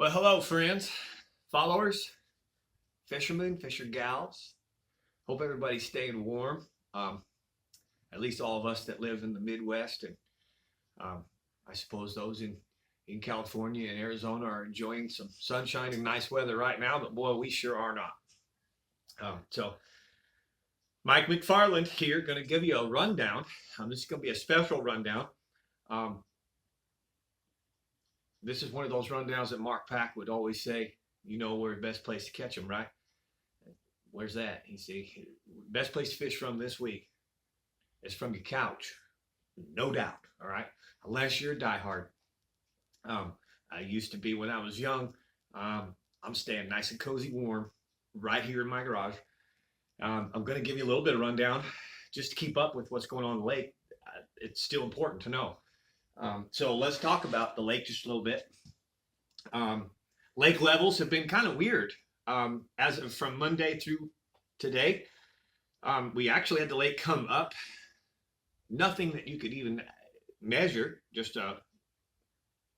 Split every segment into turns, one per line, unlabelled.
Well, hello, friends, followers, fishermen, fisher gals. Hope everybody's staying warm. At least all of us that live in the Midwest, and I suppose those in California and Arizona are enjoying some sunshine and nice weather right now. But boy, we sure are not. So, Mike McFarland here, going to give you a rundown. This is going to be a special rundown. This is one of those rundowns that Mark Pack would always say, you know where the best place to catch them, right? Where's that? You see, best place to fish from this week is from your couch, no doubt, all right? Unless you're a diehard. I used to be when I was young. I'm staying nice and cozy warm right here in my garage. I'm going to give you a little bit of rundown just to keep up with what's going on in the lake. It's still important to know. So let's talk about the lake just a little bit. Lake levels have been kind of weird as of from Monday through today. We actually had the lake come up. Nothing that you could even measure, just a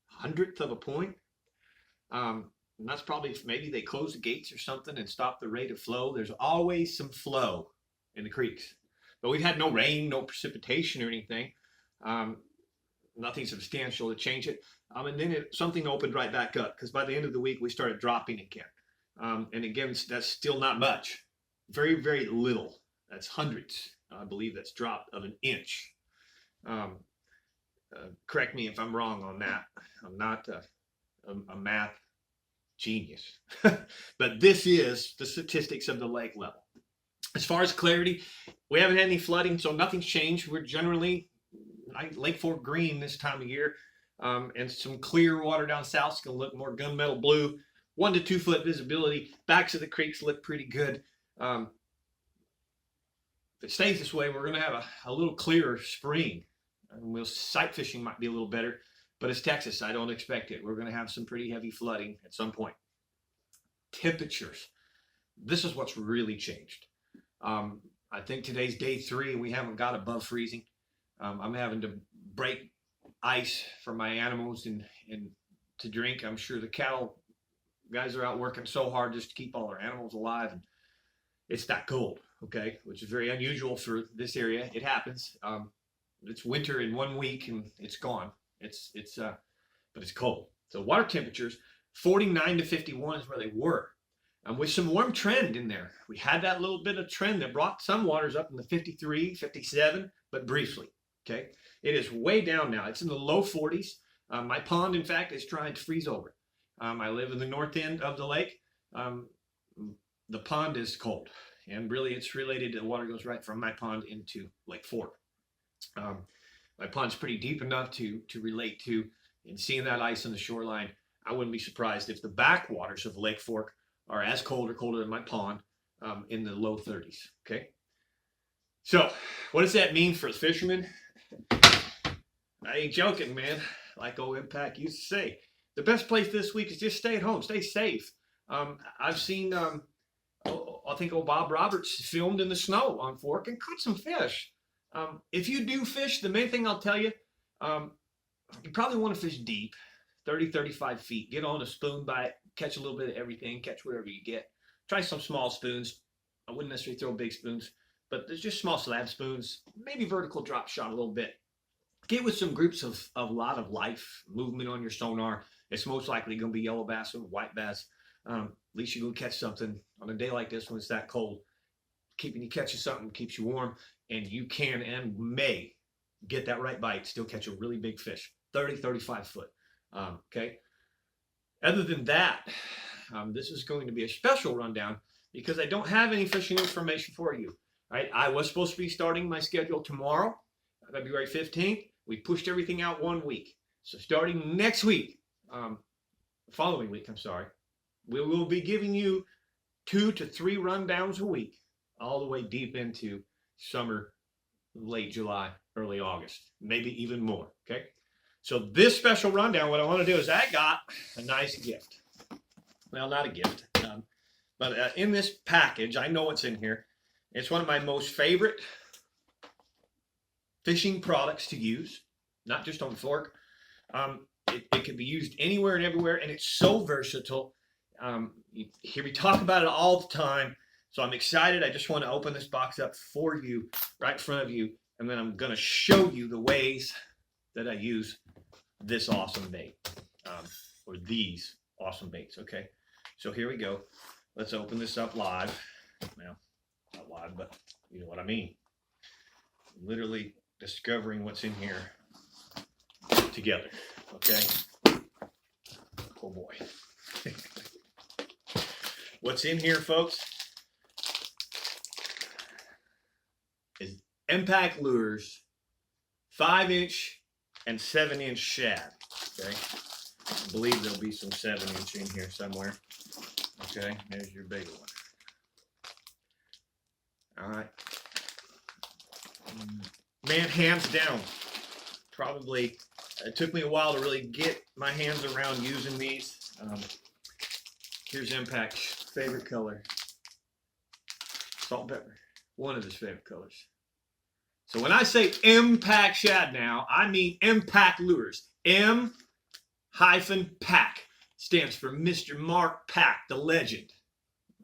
hundredth of a point. And that's probably maybe they closed the gates or something and stopped the rate of flow. There's always some flow in the creeks, but we've had no rain, no precipitation or anything. Nothing substantial to change it. And then something opened right back up because by the end of the week, we started dropping again. And again, that's still not much. Very, very little. That's hundreds. I believe that's dropped of an inch. Correct me if I'm wrong on that. I'm not a math genius. But this is the statistics of the lake level. As far as clarity, we haven't had any flooding, so nothing's changed. We're generally Lake Fork green this time of year, and some clear water down south is going to look more gunmetal blue. 1 to 2 foot visibility. Backs of the creeks look pretty good. If it stays this way, we're going to have a little clearer spring. Sight fishing might be a little better, but it's Texas. I don't expect it. We're going to have some pretty heavy flooding at some point. Temperatures. This is what's really changed. I think today's day 3. We haven't got above freezing. I'm having to break ice for my animals and to drink. I'm sure the cattle guys are out working so hard just to keep all their animals alive. And it's that cold, okay, which is very unusual for this area. It happens. It's winter in 1 week and it's gone. But it's cold. So water temperatures, 49 to 51 is where they were. With some warm trend in there. We had that little bit of trend that brought some waters up in the 53, 57, but briefly. Okay, it is way down now. It's in the low 40s. My pond, in fact, is trying to freeze over. I live in the north end of the lake. The pond is cold, and really it's related to the water goes right from my pond into Lake Fork. My pond's pretty deep enough to relate to, and seeing that ice on the shoreline, I wouldn't be surprised if the backwaters of Lake Fork are as cold or colder than my pond in the low 30s. Okay, so what does that mean for the fishermen? I ain't joking, man. Like old Impact used to say, the best place this week is just stay at home, stay safe. I've seen, I think old Bob Roberts filmed in the snow on Fork and caught some fish. If you do fish, the main thing I'll tell you, you probably want to fish deep, 30, 35 feet. Get on a spoon bite, catch a little bit of everything, catch whatever you get. Try some small spoons. I wouldn't necessarily throw big spoons, but there's just small slab spoons, maybe vertical drop shot a little bit. Get with some groups of a lot of life movement on your sonar. It's most likely going to be yellow bass or white bass. At least you're going to catch something on a day like this when it's that cold. Keeping you catching something keeps you warm, and you can and may get that right bite, still catch a really big fish, 30, 35 foot. Okay. Other than that, this is going to be a special rundown because I don't have any fishing information for you. Right? I was supposed to be starting my schedule tomorrow, February 15th. We pushed everything out 1 week. So starting next week, following week, I'm sorry, we will be giving you 2 to 3 rundowns a week, all the way deep into summer, late July, early August, maybe even more, okay? So this special rundown, what I want to do is I got a nice gift. Well, not a gift, but in this package, I know what's in here. It's one of my most favorite fishing products to use, not just on the fork. It can be used anywhere and everywhere, and it's so versatile. You hear me talk about it all the time, so I'm excited. I just want to open this box up for you right in front of you, and then I'm going to show you the ways that I use this awesome bait, or these awesome baits. Okay, so here we go. Let's open this up live. Now, not live, but you know what I mean. Literally discovering what's in here together. Okay. Oh boy. What's in here, folks, is Impact Lures 5-inch and 7-inch shad. Okay. I believe there'll be some 7-inch in here somewhere. Okay, there's your bigger one. All right. Man, hands down, probably it took me a while to really get my hands around using these. Here's Impact's favorite color, salt and pepper, one of his favorite colors. So when I say Impact Shad now, I mean Impact Lures. M-Pack stands for Mr. Mark Pack, the legend.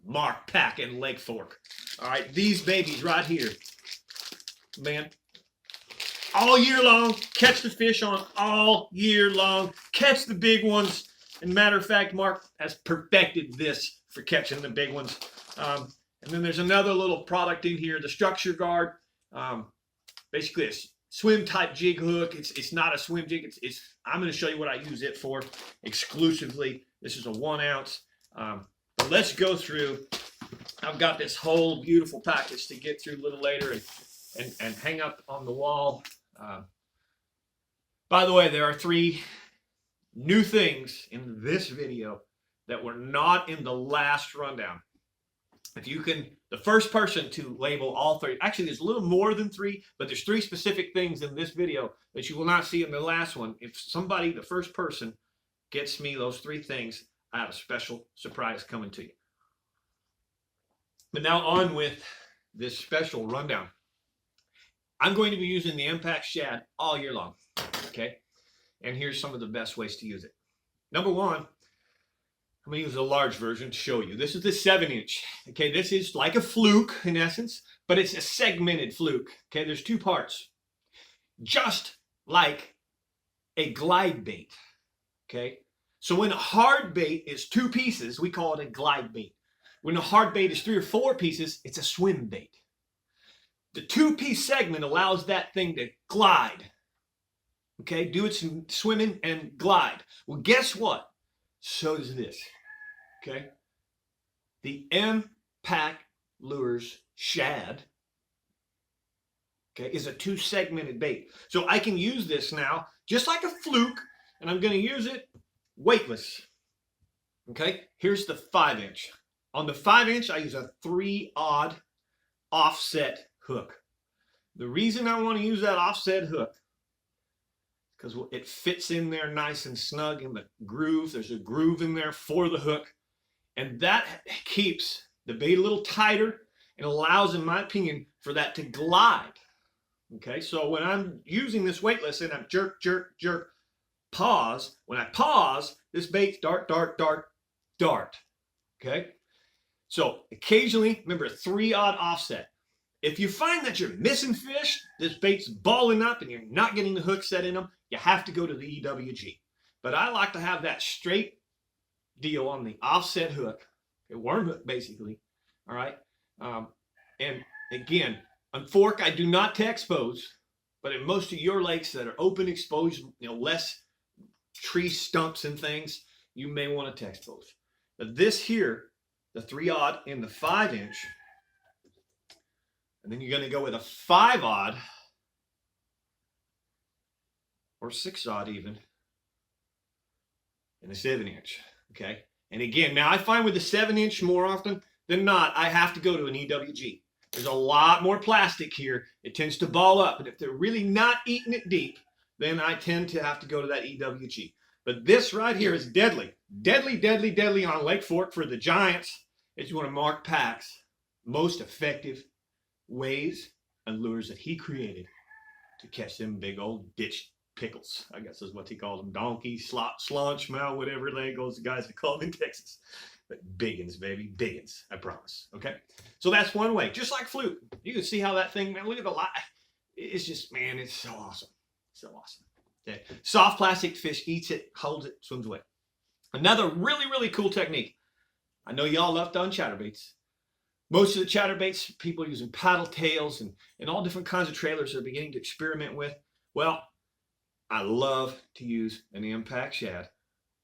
Mark Pack in Lake Fork. All right, these babies right here, man, all year long, catch the fish on all year long, catch the big ones. And matter of fact, Mark has perfected this for catching the big ones. And then there's another little product in here, the Structure Guard. Basically a swim type jig hook. It's not a swim jig. I'm going to show you what I use it for exclusively. This is a 1 ounce. But let's go through. I've got this whole beautiful package to get through a little later and hang up on the wall. By the way, there are 3 new things in this video that were not in the last rundown. If you can, the first person to label all 3, actually there's a little more than 3, but there's 3 specific things in this video that you will not see in the last one. If somebody, the first person, gets me those 3 things, I have a special surprise coming to you. But now on with this special rundown. I'm going to be using the Impact Shad all year long, okay? And here's some of the best ways to use it. Number 1, I'm going to use a large version to show you. This is the 7-inch. Okay, this is like a fluke in essence, but it's a segmented fluke. Okay, there's 2 parts. Just like a glide bait. Okay, so when a hard bait is 2 pieces, we call it a glide bait. When a hard bait is 3 or 4 pieces, it's a swim bait. The 2-piece segment allows that thing to glide. Okay, do its swimming and glide. Well, guess what? So does this. Okay, the Impact Lures Shad, okay, is a 2-segmented bait. So I can use this now just like a fluke, and I'm going to use it weightless. Okay, here's the 5-inch. On the 5-inch, I use a 3-odd offset hook. The reason I want to use that offset hook, because it fits in there nice and snug in the groove. There's a groove in there for the hook, and that keeps the bait a little tighter and allows, in my opinion, for that to glide. Okay, so when I'm using this weightless and I'm jerk, jerk, jerk, pause. When I pause, this bait's dart, dart, dart, dart. Okay, so occasionally, remember, a 3-odd offset. If you find that you're missing fish, this bait's balling up and you're not getting the hook set in them, you have to go to the EWG. But I like to have that straight deal on the offset hook, a worm hook basically, all right? And again, on fork, I do not expose, but in most of your lakes that are open exposed, less tree stumps and things, you may want to expose. But this here, the 3-odd and the 5-inch, and then you're going to go with a 5-odd or 6-odd even, and a 7-inch, okay? And again, now I find with the 7-inch more often than not, I have to go to an EWG. There's a lot more plastic here. It tends to ball up, and if they're really not eating it deep, then I tend to have to go to that EWG. But this right here is deadly. Deadly, deadly, deadly on Lake Fork for the giants. It's one of Mark Pack's most effective ways and lures that he created to catch them big old ditch pickles, I guess is what he called them. Donkey, slaunch, mouth, whatever those guys are called in Texas. But biggins, baby, biggins, I promise. Okay, so that's one way. Just like flute, you can see how that thing, man, look at the light. It's just, man, it's so awesome. So awesome. Okay, soft plastic fish eats it, holds it, swims away. Another really, really cool technique. I know y'all love done chatterbaits. Most of the chatterbaits, people are using paddle tails and all different kinds of trailers they're beginning to experiment with. Well, I love to use an impact shad.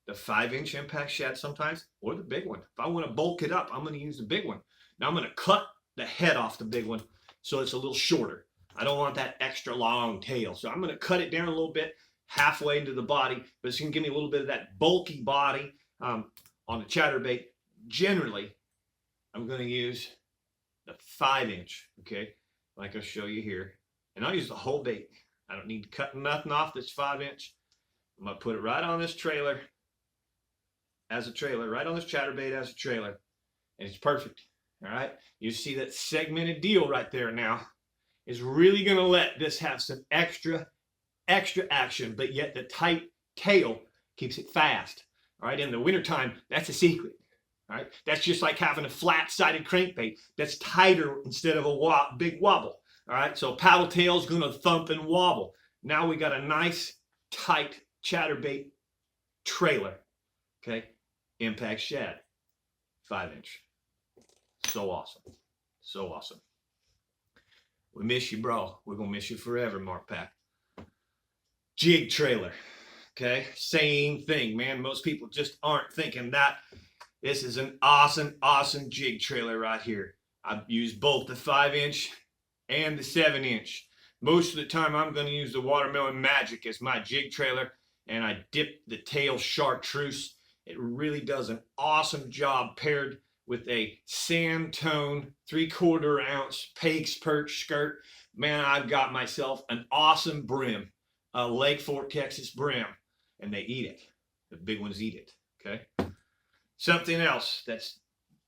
The 5-inch impact shad sometimes, or the big one. If I want to bulk it up, I'm going to use the big one. Now I'm going to cut the head off the big one so it's a little shorter. I don't want that extra long tail. So I'm going to cut it down a little bit, halfway into the body, but it's going to give me a little bit of that bulky body on the chatterbait. Generally, I'm going to use the 5-inch, okay, like I'll show you here. And I'll use the whole bait. I don't need to cut nothing off this 5-inch. I'm going to put it right on this trailer as a trailer, right on this chatterbait as a trailer. And it's perfect, all right? You see that segmented deal right there now is really going to let this have some extra action, but yet the tight tail keeps it fast, all right? In the wintertime, that's a secret, all right? That's just like having a flat-sided crankbait that's tighter instead of a big wobble, all right? So paddle tail's going to thump and wobble. Now we got a nice, tight chatterbait trailer, okay? Impact shad, 5-inch. So awesome. So awesome. We miss you, bro. We're going to miss you forever, Mark Pack. Jig trailer, okay? Same thing, man. Most people just aren't thinking that. This is an awesome, awesome jig trailer right here. I've used both the 5-inch and the 7-inch. Most of the time, I'm going to use the Watermelon Magic as my jig trailer, and I dip the tail chartreuse. It really does an awesome job paired with a sand tone 3/4 ounce Pake's Perch skirt. Man, I've got myself an awesome brim, a Lake Fork, Texas brim, and they eat it. The big ones eat it, okay? Something else that's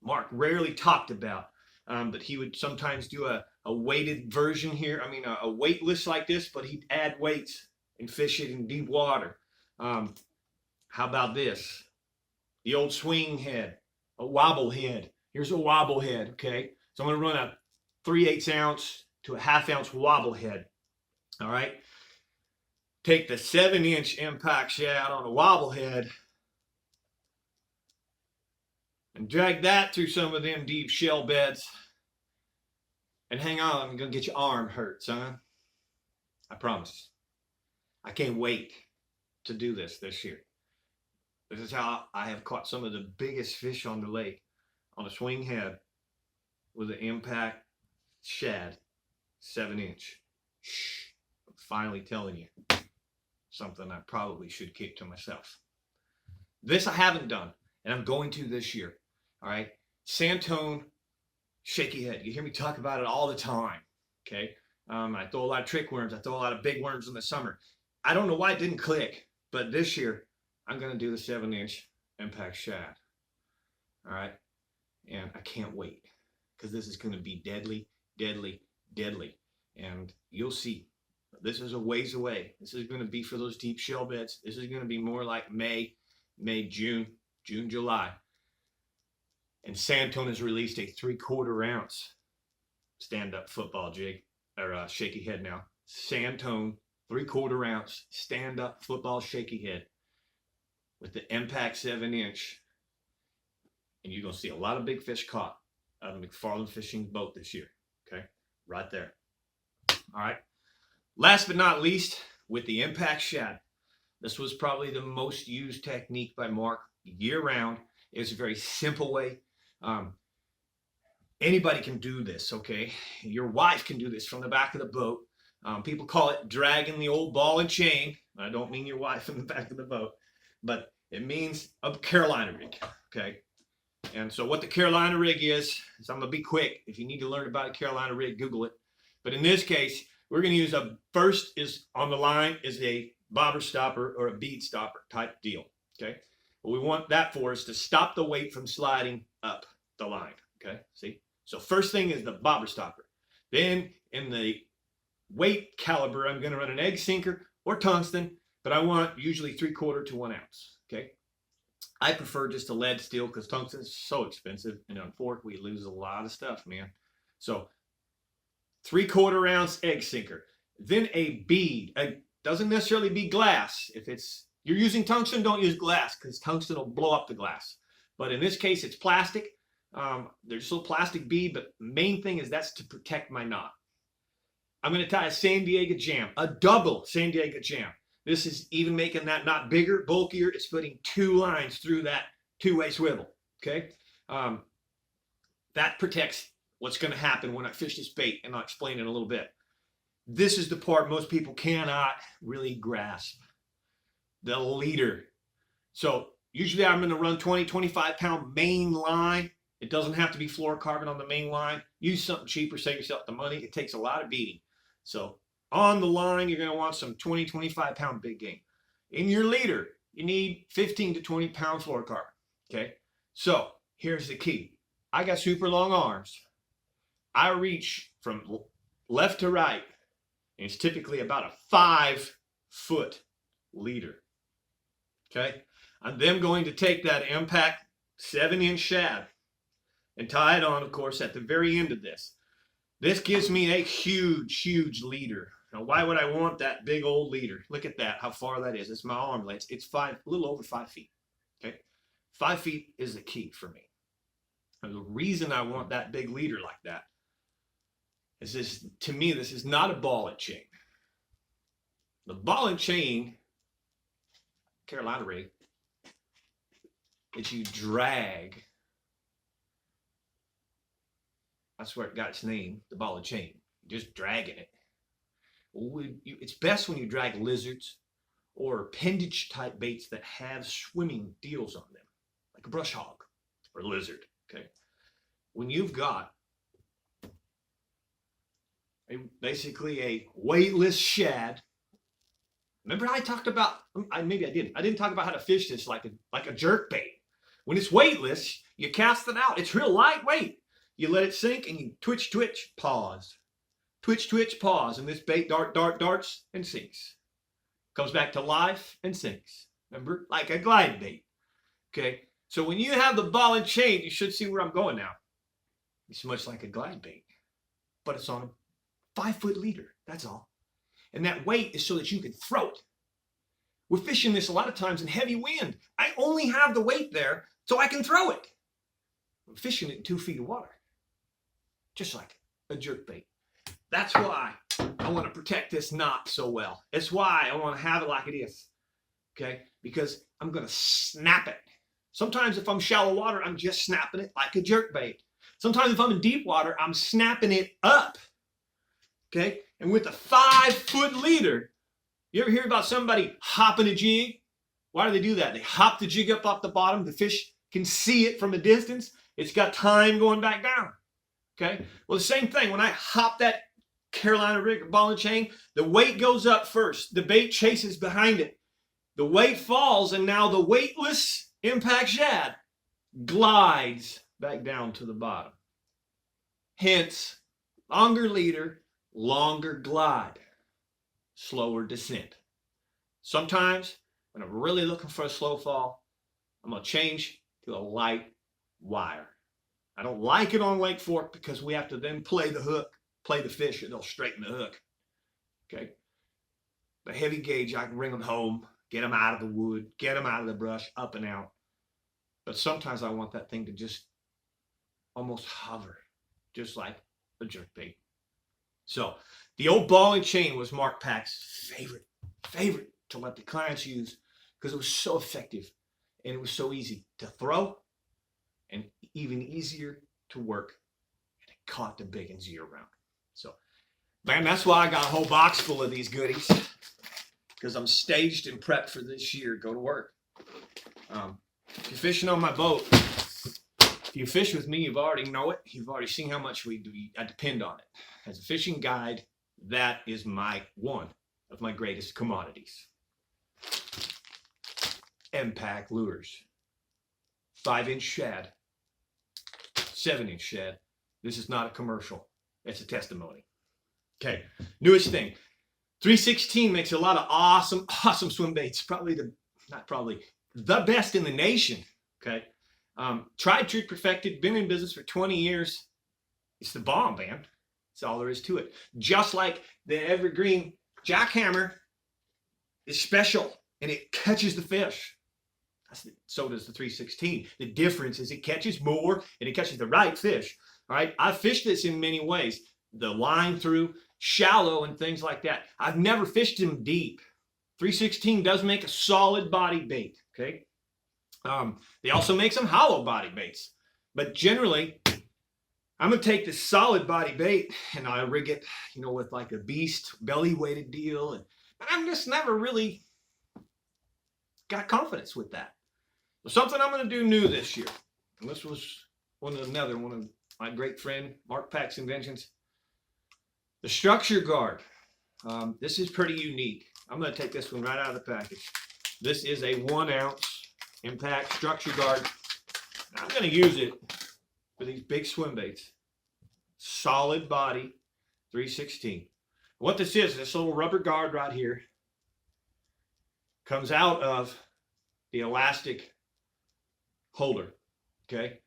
Mark rarely talked about, but he would sometimes do a weighted version here. I mean, a weight list like this, but he'd add weights and fish it in deep water. How about this? The old swing head, a wobble head. Here's a wobble head, okay? So I'm going to run a 3/8 ounce to a 1/2 ounce wobble head, all right? Take the 7-inch impact shad on a wobble head and drag that through some of them deep shell beds. And hang on, I'm going to get your arm hurt, son. I promise. I can't wait to do this year. This is how I have caught some of the biggest fish on the lake on a swing head with an impact shad, 7-inch. Shh, I'm finally telling you something I probably should keep to myself. This I haven't done, and I'm going to this year. All right, Sandtone, Shaky Head. You hear me talk about it all the time. Okay, I throw a lot of trick worms. I throw a lot of big worms in the summer. I don't know why it didn't click, but this year I'm going to do the 7-inch impact shad. All right, and I can't wait because this is going to be deadly, deadly, deadly, and you'll see. This is a ways away. This is going to be for those deep shell beds. This is going to be more like May, June, July. And Sandtone has released a 3/4 ounce stand-up football jig, or shaky head now. Sandtone 3/4 ounce stand-up football shaky head with the impact 7-inch. And you're going to see a lot of big fish caught out of McFarland Fishing boat this year. Okay, right there. All right. Last but not least, with the impact shad. This was probably the most used technique by Mark year-round. It's a very simple way. Anybody can do this, okay? Your wife can do this from the back of the boat. People call it dragging the old ball and chain. I don't mean your wife in the back of the boat, but it means a Carolina rig, okay? And so what the Carolina rig is I'm going to be quick. If you need to learn about a Carolina rig, Google it. But in this case, we're going to use first is on the line is a bobber stopper or a bead stopper type deal, okay? What we want that for is to stop the weight from sliding up the line, okay? See? So first thing is the bobber stopper. Then in the weight caliber, I'm going to run an egg sinker or tungsten, but I want usually 3/4 to 1 ounce. Okay. I prefer just a lead steel because tungsten is so expensive, and on fork we lose a lot of stuff, man. So 3/4 ounce egg sinker, then a bead. It doesn't necessarily be glass. If you're using tungsten, don't use glass because tungsten will blow up the glass. But in this case, it's plastic. There's still plastic bead, but main thing is that's to protect my knot. I'm going to tie a San Diego jam, a double San Diego jam. This is even making that knot bigger, bulkier. It's putting 2 lines through that 2-way swivel. Okay, that protects what's going to happen when I fish this bait, and I'll explain in a little bit. This is the part most people cannot really grasp. The leader. So usually I'm going to run 20, 25 pound main line. It doesn't have to be fluorocarbon on the main line. Use something cheaper, save yourself the money. It takes a lot of beating. So on the line, you're going to want some 20, 25 pound big game. In your leader, you need 15 to 20 pound fluorocarbon. Okay. So here's the key. I got super long arms. I reach from left to right. And it's typically about a 5-foot leader. Okay. I'm then going to take that impact 7-inch shad and tie it on, of course, at the very end of this. This gives me a huge, huge leader. Now, why would I want that big old leader? Look at that, how far that is. It's my arm length. It's a little over 5 feet. Okay, 5 feet is the key for me. And the reason I want that big leader like that is this. To me, this is not a ball and chain. The ball and chain, Carolina rig, that you drag. That's where it got its name, the ball and chain. Just dragging it. It's best when you drag lizards or appendage type baits that have swimming deals on them, like a brush hog or lizard. Okay, when you've got basically a weightless shad. Remember I talked about? Maybe I didn't. I didn't talk about how to fish this like a jerk bait. When it's weightless, you cast it out. It's real lightweight. You let it sink and you twitch, twitch, pause. Twitch, twitch, pause. And this bait darts, and sinks. Comes back to life and sinks. Remember? Like a glide bait. Okay? So when you have the ball and chain, you should see where I'm going now. It's much like a glide bait. But it's on a 5-foot leader. That's all. And that weight is so that you can throw it. We're fishing this a lot of times in heavy wind. I only have the weight there so I can throw it. I'm fishing it in 2 feet of water. Just like a jerk bait. That's why I want to protect this knot so well. It's why I want to have it like it is. Okay? Because I'm going to snap it. Sometimes if I'm shallow water, I'm just snapping it like a jerk bait. Sometimes if I'm in deep water, I'm snapping it up. Okay? And with a 5-foot leader, you ever hear about somebody hopping a jig? Why do they do that? They hop the jig up off the bottom. The fish can see it from a distance. It's got time going back down. Okay? Well, the same thing. When I hop that Carolina rig ball and chain, the weight goes up first. The bait chases behind it. The weight falls, and now the weightless impact shad glides back down to the bottom. Hence, longer leader, longer glide, slower descent. Sometimes, when I'm really looking for a slow fall, I'm going to change to a light wire. I don't like it on Lake Fork because we have to then play the hook, play the fish, and they'll straighten the hook. Okay? The heavy gauge, I can bring them home, get them out of the wood, get them out of the brush, up and out. But sometimes I want that thing to just almost hover, just like a jerkbait. So the old ball and chain was Mark Pack's favorite to let the clients use because it was so effective and it was so easy to throw and even easier to work. And it caught the big ones year round. So, man, that's why I got a whole box full of these goodies because I'm staged and prepped for this year. Go to work. If you're fishing on my boat, if you fish with me, you've already know it. You've already seen how much I depend on it. As a fishing guide, that is one of my greatest commodities. M-Pack lures. 5-inch shad. 7-inch shad. This is not a commercial. It's a testimony. Okay, newest thing. 316 makes a lot of awesome swim baits. The best in the nation. Okay. Tried, true, perfected, been in business for 20 years. It's the bomb, man. That's all there is to it. Just like the evergreen jackhammer is special and it catches the fish. So does the 316. The difference is it catches more and it catches the right fish. All right. I've fished this in many ways. The line through, shallow, and things like that. I've never fished them deep. 316 does make a solid body bait. Okay. They also make some hollow body baits, but generally I'm going to take this solid body bait and I rig it, with like a beast belly weighted deal. And I've just never really got confidence with that. So something I'm going to do new this year. And this was another one of my great friend Mark Pack's inventions. The structure guard. This is pretty unique. I'm going to take this one right out of the package. This is a 1 ounce impact structure guard. I'm going to use it for these big swim baits. Solid body 316. What this is, this little rubber guard right here comes out of the elastic holder. Okay.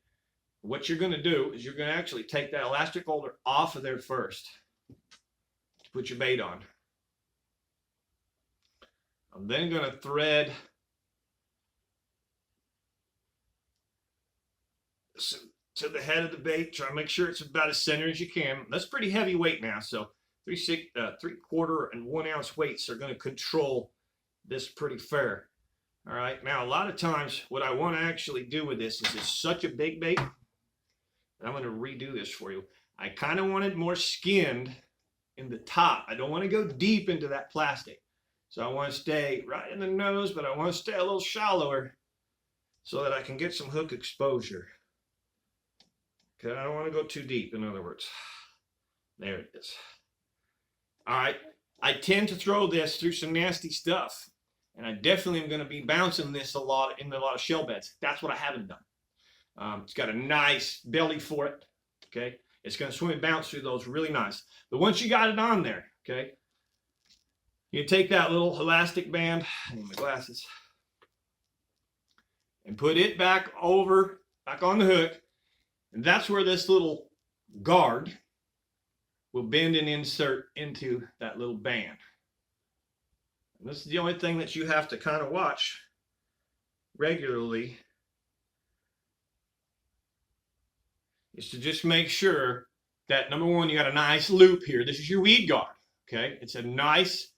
What you're going to do is you're going to actually take that elastic holder off of there first to put your bait on. I'm then going to thread to the head of the bait. Try to make sure it's about as center as you can. That's pretty heavy weight now, so 3/4 and 1 ounce weights are going to control this pretty fair. All right. Now, a lot of times, what I want to actually do with this is it's such a big bait. And I'm going to redo this for you. I kind of want it more skinned in the top. I don't want to go deep into that plastic. So I want to stay right in the nose, but I want to stay a little shallower so that I can get some hook exposure. Okay, I don't want to go too deep, in other words. There it is. All right, I tend to throw this through some nasty stuff, and I definitely am going to be bouncing this a lot in a lot of shell beds. That's what I haven't done. It's got a nice belly for it, okay? It's going to swim and bounce through those really nice. But once you got it on there, okay, you take that little elastic band, I need my glasses, and put it back on the hook, and that's where this little guard will bend and insert into that little band. And this is the only thing that you have to kind of watch regularly, is to just make sure that, number one, you got a nice loop here. This is your weed guard, okay? It's a nice,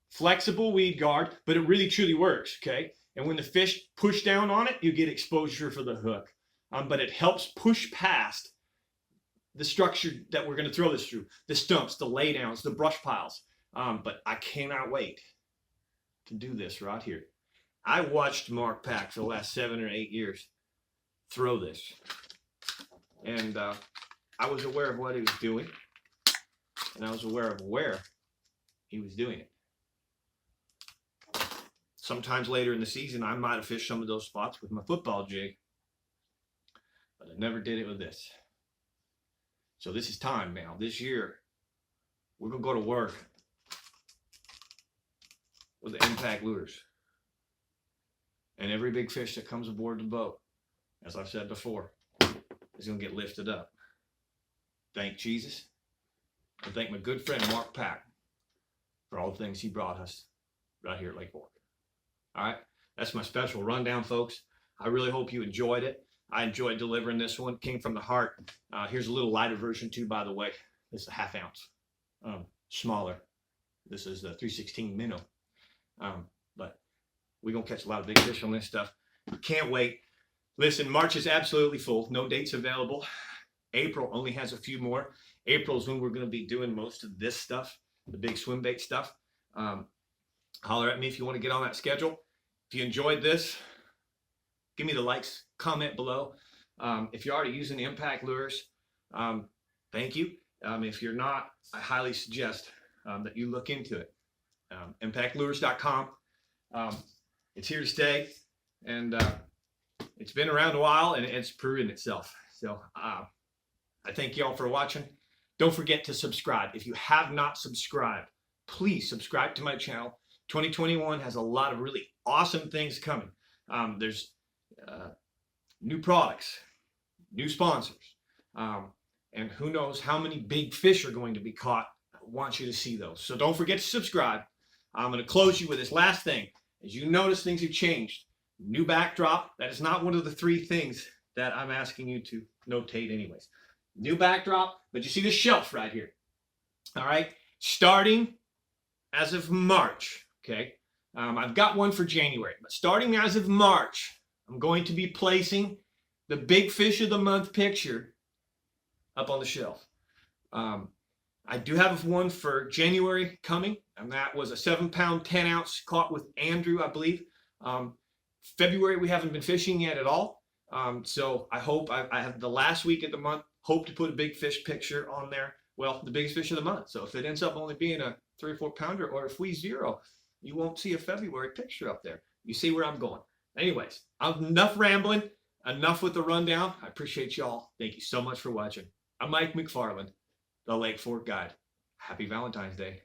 flexible weed guard, but it really truly works, okay? And when the fish push down on it, you get exposure for the hook. But it helps push past the structure that we're going to throw this through, the stumps, the laydowns, the brush piles. But I cannot wait to do this right here. I watched Mark Pack for the last 7 or 8 years throw this. And I was aware of what he was doing. And I was aware of where he was doing it. Sometimes later in the season, I might have fished some of those spots with my football jig. But I never did it with this. So this is time now. This year, we're going to go to work with the impact lures. And every big fish that comes aboard the boat, as I've said before, is going to get lifted up. Thank Jesus. And thank my good friend Mark Pack for all the things he brought us right here at Lake Fork. All right. That's my special rundown, folks. I really hope you enjoyed it. I enjoyed delivering this one. Came from the heart. Here's a little lighter version too, by the way. This is a 1/2 ounce. Smaller. This is the 316 minnow. But we're going to catch a lot of big fish on this stuff. Can't wait. Listen, March is absolutely full. No dates available. April only has a few more. April is when we're going to be doing most of this stuff, the big swim bait stuff. Holler at me if you want to get on that schedule. If you enjoyed this, give me the likes, comment below. If you're already using impact lures, thank you. If you're not, I highly suggest that you look into it. Impactlures.com. It's here to stay, and it's been around a while, and it's proven itself. So I thank y'all for watching. Don't forget to subscribe. If you have not subscribed, please subscribe to my channel. 2021 has a lot of really awesome things coming. There's new products, new sponsors, and who knows how many big fish are going to be caught. I want you to see those. So don't forget to subscribe. I'm going to close you with this last thing. As you notice, things have changed. New backdrop. That is not one of the 3 things that I'm asking you to notate anyways. New backdrop, but you see the shelf right here. All right. Starting as of March, okay? I've got one for January, but starting as of March, I'm going to be placing the Big Fish of the Month picture up on the shelf. I do have one for January coming, and that was a 7-pound, 10-ounce caught with Andrew, I believe. February, we haven't been fishing yet at all. So I hope I have the last week of the month, hope to put a big fish picture on there. Well, the biggest fish of the month. So if it ends up only being a 3 or 4 pounder, or if we zero, you won't see a February picture up there. You see where I'm going. Anyways, enough rambling, enough with the rundown. I appreciate y'all. Thank you so much for watching. I'm Mike McFarland, the Lake Fork Guide. Happy Valentine's Day.